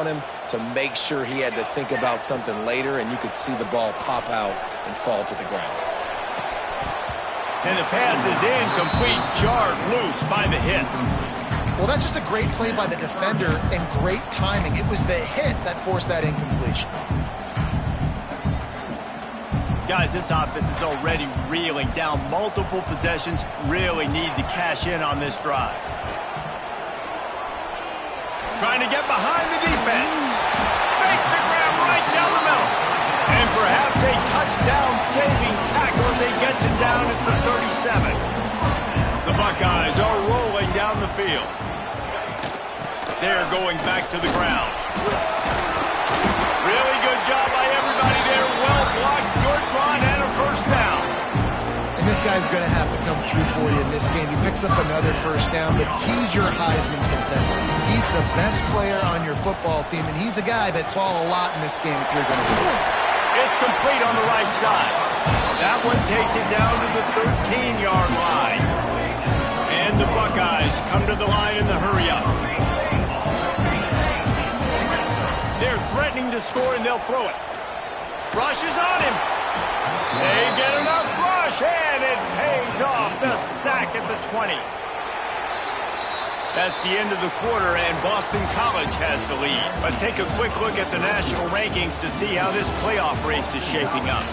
on him to make sure he had to think about something later, and you could see the ball pop out and fall to the ground. And the pass is incomplete, jarred loose by the hit. Well, that's just a great play by the defender and great timing. It was the hit that forced that incompletion. Guys, this offense is already reeling down multiple possessions. Really need to cash in on this drive. Trying to get behind the defense. Makes the grab right down the middle. And perhaps a touchdown-saving tackle as he gets it down at the 37. The Buckeyes are rolling down the field. They're going back to the ground. Really good job by everybody there. Well blocked, good run, and a first down. And this guy's going to have to come through for you in this game. He picks up another first down, but he's your Heisman contender. He's the best player on your football team, and he's a guy that's all a lot in this game if you're going to do it. It's complete on the right side. That one takes it down to the 13-yard line. And the Buckeyes come to the line in the hurry-up. They're threatening to score, and they'll throw it. Rush is on him. They get enough rush, and it pays off. The sack at the 20. That's the end of the quarter, and Boston College has the lead. Let's take a quick look at the national rankings to see how this playoff race is shaping up.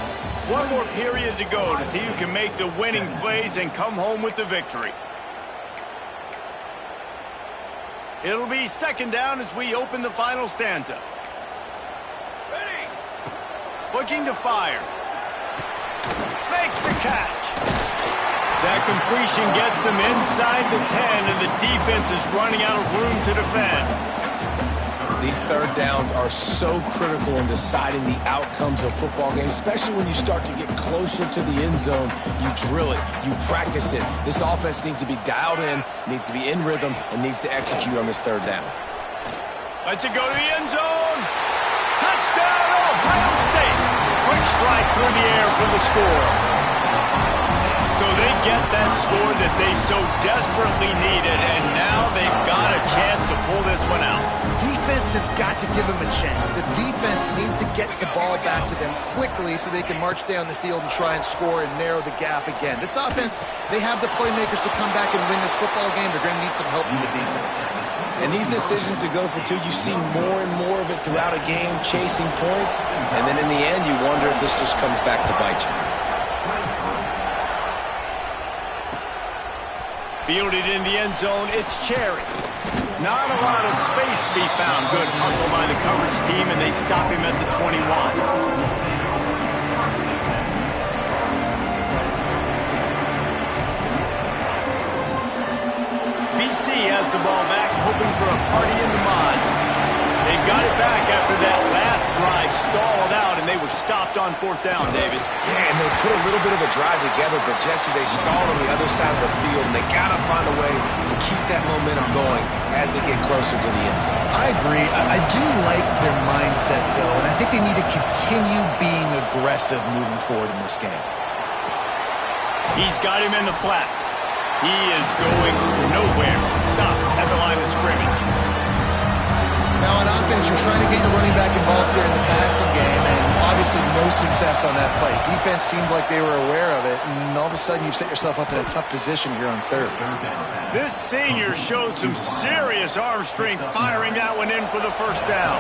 One more period to go to see who can make the winning plays and come home with the victory. It'll be second down as we open the final stanza. Ready. Looking to fire. Makes the catch. That completion gets them inside the 10, and the defense is running out of room to defend. These third downs are so critical in deciding the outcomes of football games, especially when you start to get closer to the end zone. You drill it, you practice it. This offense needs to be dialed in, needs to be in rhythm, and needs to execute on this third down. Lets it go to the end zone. Touchdown, Ohio State. Quick strike through the air for the score. So they get that score that they so desperately needed, and now they've got a chance to pull this one out. Defense has got to give them a chance. The defense needs to get the ball back to them quickly so they can march down the field and try and score and narrow the gap again. This offense, they have the playmakers to come back and win this football game. They're going to need some help from the defense. And these decisions to go for two, you see more and more of it throughout a game, chasing points, and then in the end, you wonder if this just comes back to bite you. Fielded in the end zone, it's Cherry. Not a lot of space to be found. Good hustle by the coverage team, and they stop him at the 21. BC has the ball back, hoping for a party in the mods. They've got it back after that last drive stalled out, and they were stopped on fourth down, David. Yeah, and they put a little bit of a drive together, but Jesse, they stalled on the other side of the field, and they got to find a way to keep that momentum going as they get closer to the end zone. I agree. I do like their mindset, though, and I think they need to continue being aggressive moving forward in this game. He's got him in the flat. He is going nowhere. Stop at the line of scrimmage. Now on offense, you're trying to get your running back involved here in the passing game, and obviously no success on that play. Defense seemed like they were aware of it, and all of a sudden you've set yourself up in a tough position here on third. This senior showed some serious arm strength firing that one in for the first down.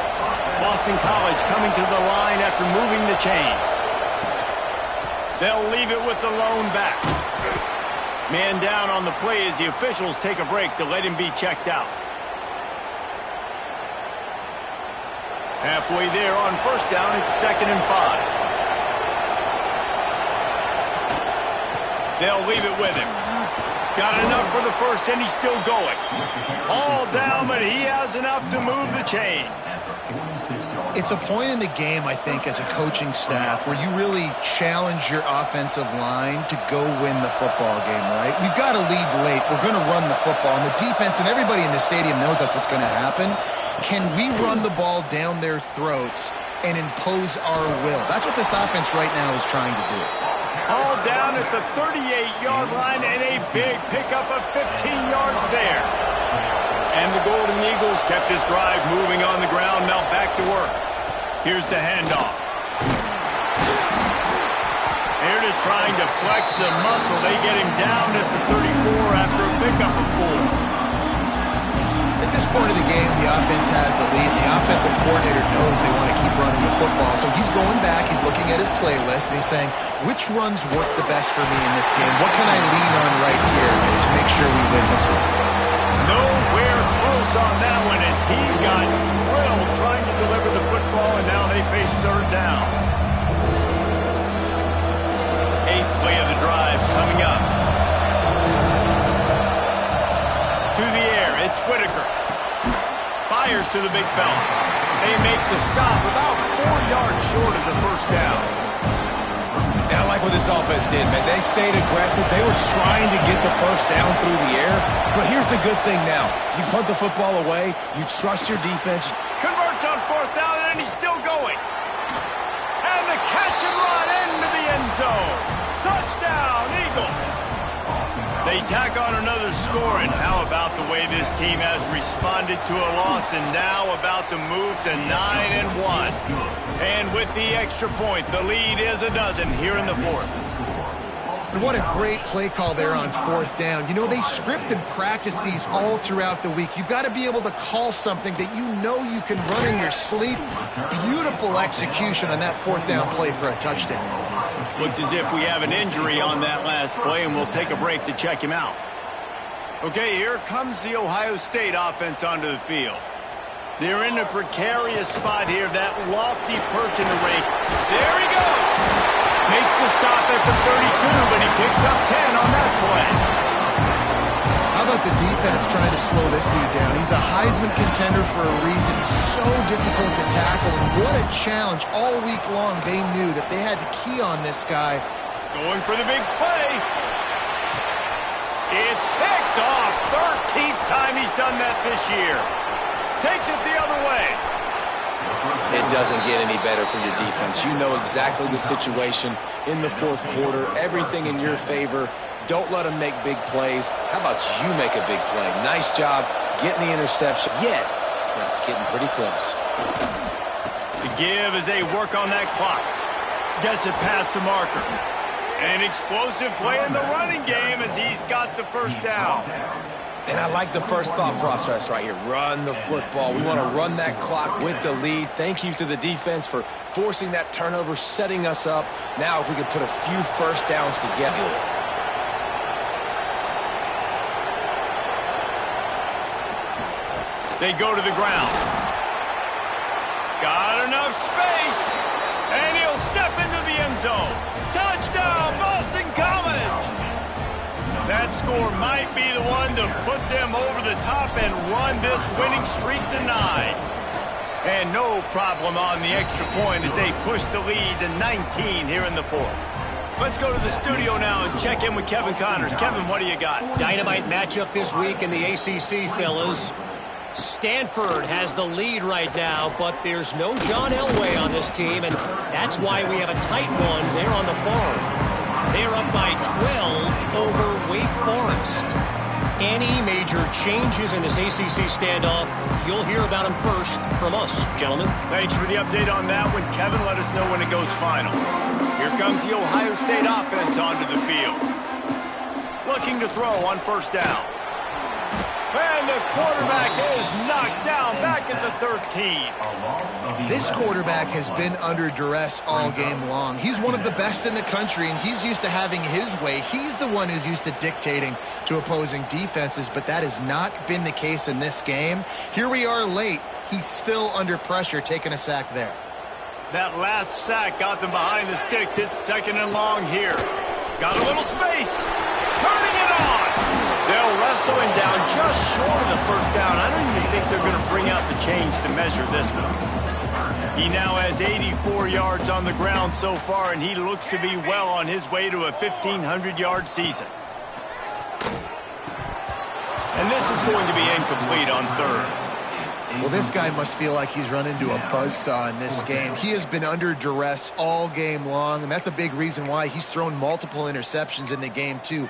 Boston College coming to the line after moving the chains. They'll leave it with the lone back. Man down on the play as the officials take a break to let him be checked out. Halfway there on first down, it's 2nd and 5. They'll leave it with him. Got enough for the first, and he's still going. All down, but he has enough to move the chains. It's a point in the game, I think, as a coaching staff where you really challenge your offensive line to go win the football game, right? We've got to lead late. We're going to run the football, and the defense and everybody in the stadium knows that's what's going to happen. Can we run the ball down their throats and impose our will? That's what this offense right now is trying to do. All down at the 38-yard line, and a big pickup of 15 yards there. And the Golden Eagles kept this drive moving on the ground. Now Here's the handoff. Here it is trying to flex the muscle. They get him down at the 34 after a pickup of 4. At this point of the game, the offense has the lead. The offensive coordinator knows they want to keep running the football. So he's going back, he's looking at his playlist, and he's saying, which runs work the best for me in this game? What can I lean on right here to make sure we win this one? Nowhere close on that one as he got drilled trying to deliver the football, and now they face third down. 8th play of the drive coming up. To the air, it's Whitaker. Fires to the big fella. They make the stop about 4 yards short of the first down. And I like what this offense did, man. They stayed aggressive. They were trying to get the first down through the air. But here's the good thing now. You punt the football away. You trust your defense. Converts on 4th down, and he's still going. And the catch and run into the end zone. Touchdown, Eagles. They tack on another score, and how about the way this team has responded to a loss and now about to move to 9-1. And with the extra point, the lead is a dozen here in the 4th. And what a great play call there on 4th down. You know, they script and practice these all throughout the week. You've got to be able to call something that you know you can run in your sleep. Beautiful execution on that 4th down play for a touchdown. Looks as if we have an injury on that last play, and we'll take a break to check him out. Okay, here comes the Ohio State offense onto the field. They're in a precarious spot here, that lofty perch in the rake. There he goes! Makes the stop at the 32, but he picks up 10 on that play. How about the defense trying to slow this dude down? He's a Heisman contender for a reason. He's so difficult to tackle, and what a challenge. All week long, they knew that they had to key on this guy. Going for the big play. It's picked off. 13th time he's done that this year. Takes it the other way. It doesn't get any better for your defense. You know exactly the situation in the 4th quarter. Everything in your favor. Don't let them make big plays. How about you make a big play? Nice job getting the interception. Yet, that's getting pretty close. The give as they work on that clock. Gets it past the marker. An explosive play in the running game as he's got the first down. And I like the first thought process right here. Run the football. We want to run that clock with the lead. Thank you to the defense for forcing that turnover, setting us up. Now if we can put a few first downs together. Good. They go to the ground. Got enough space. And he'll step into the end zone. Touchdown, Boston College! That score might be the one to put them over the top and run this winning streak to 9. And no problem on the extra point as they push the lead to 19 here in the 4th. Let's go to the studio now and check in with Kevin Connors. Kevin, what do you got? Dynamite matchup this week in the ACC, fellas. Stanford has the lead right now, but there's no John Elway on this team, and that's why we have a tight one there on the farm. They're up by 12 over Wake Forest. Any major changes in this ACC standoff, you'll hear about them first from us, gentlemen. Thanks for the update on that one, Kevin. Let us know when it goes final. Here comes the Ohio State offense onto the field. Looking to throw on first down. And the quarterback is knocked down back at the 13. This quarterback has been under duress all game long. He's one of the best in the country, and he's used to having his way. He's the one who's used to dictating to opposing defenses, but that has not been the case in this game. Here we are late. He's still under pressure, taking a sack there. That last sack got them behind the sticks. It's 2nd and long here. Got a little space. Turning it on. They'll wrestle him down just short of the first down. I don't even think they're going to bring out the chains to measure this one. He now has 84 yards on the ground so far, and he looks to be well on his way to a 1,500-yard season. And this is going to be incomplete on 3rd. Well, this guy must feel like he's run into a buzzsaw in this game. He has been under duress all game long, and that's a big reason why he's thrown multiple interceptions in the game, too.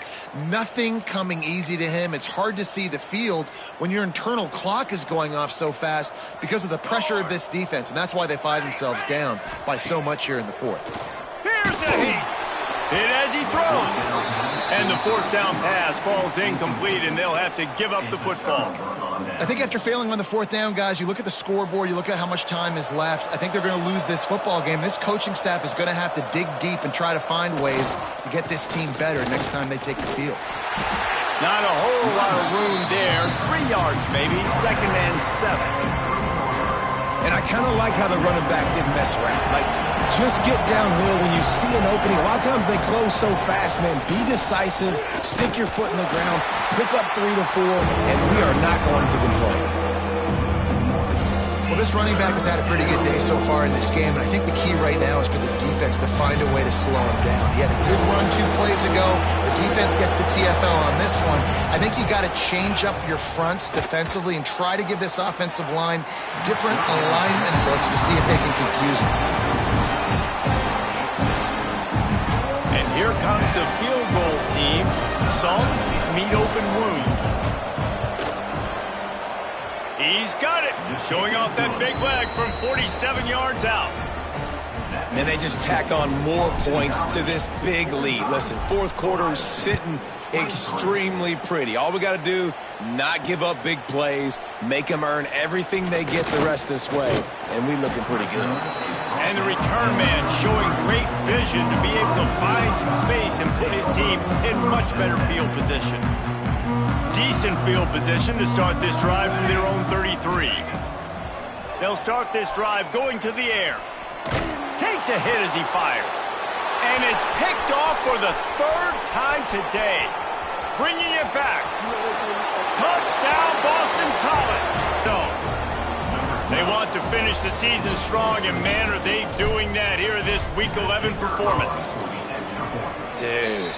Nothing coming easy to him. It's hard to see the field when your internal clock is going off so fast because of the pressure of this defense, and that's why they find themselves down by so much here in the fourth. Here's a heat. Hit as he throws. And the fourth down pass falls incomplete, and they'll have to give up the football. I think after failing on the fourth down, guys, you look at the scoreboard, you look at how much time is left. I think they're going to lose this football game. This coaching staff is going to have to dig deep and try to find ways to get this team better next time they take the field. Not a whole lot of room there. 3 yards maybe, 2nd and 7. And I kind of like how the running back didn't mess around. Like, just get downhill when you see an opening. A lot of times they close so fast, man. Be decisive, stick your foot in the ground, pick up 3 to 4, and we are not going to complain. Well, this running back has had a pretty good day so far in this game, and I think the key right now is for the defense to find a way to slow him down. He had a good run 2 plays ago. The defense gets the TFL on this one. I think you got to change up your fronts defensively and try to give this offensive line different alignment looks to see if they can confuse him. And here comes the field goal team. Salt, meet open wound. He's got it. Showing off that big leg from 47 yards out. And they just tack on more points to this big lead. Listen, fourth quarter is sitting extremely pretty. All we got to do, not give up big plays, make them earn everything they get the rest this way, and we looking pretty good. And the return man showing great vision to be able to find some space and put his team in much better field position. Decent field position to start this drive from their own 33. They'll start this drive going to the air. Takes a hit as he fires. And it's picked off for the 3rd time today. Bringing it back. Touchdown, Boston College. No. They want to finish the season strong, and man, are they doing that here in this Week 11 performance. Dude,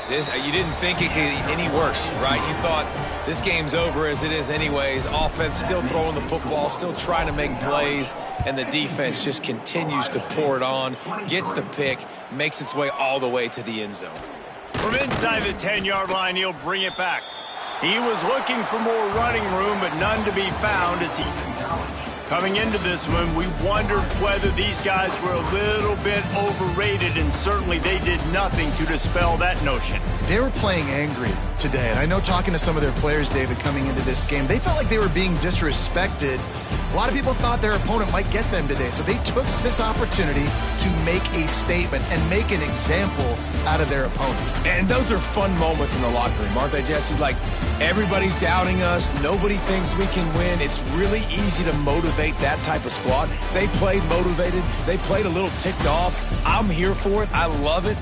you didn't think it could get any worse, right? You thought this game's over as it is anyways. Offense still throwing the football, still trying to make plays, and the defense just continues to pour it on, gets the pick, makes its way all the way to the end zone. From inside the 10-yard line, he'll bring it back. He was looking for more running room, but none to be found as he... Coming into this one, we wondered whether these guys were a little bit overrated, and certainly they did nothing to dispel that notion. They were playing angry today, and I know talking to some of their players, David, coming into this game, they felt like they were being disrespected. A lot of people thought their opponent might get them today, so they took this opportunity to make a statement and make an example out of their opponent. And those are fun moments in the locker room, aren't they, Jesse? Like, everybody's doubting us. Nobody thinks we can win. It's really easy to motivate that type of squad. They played motivated. They played a little ticked off. I'm here for it. I love it.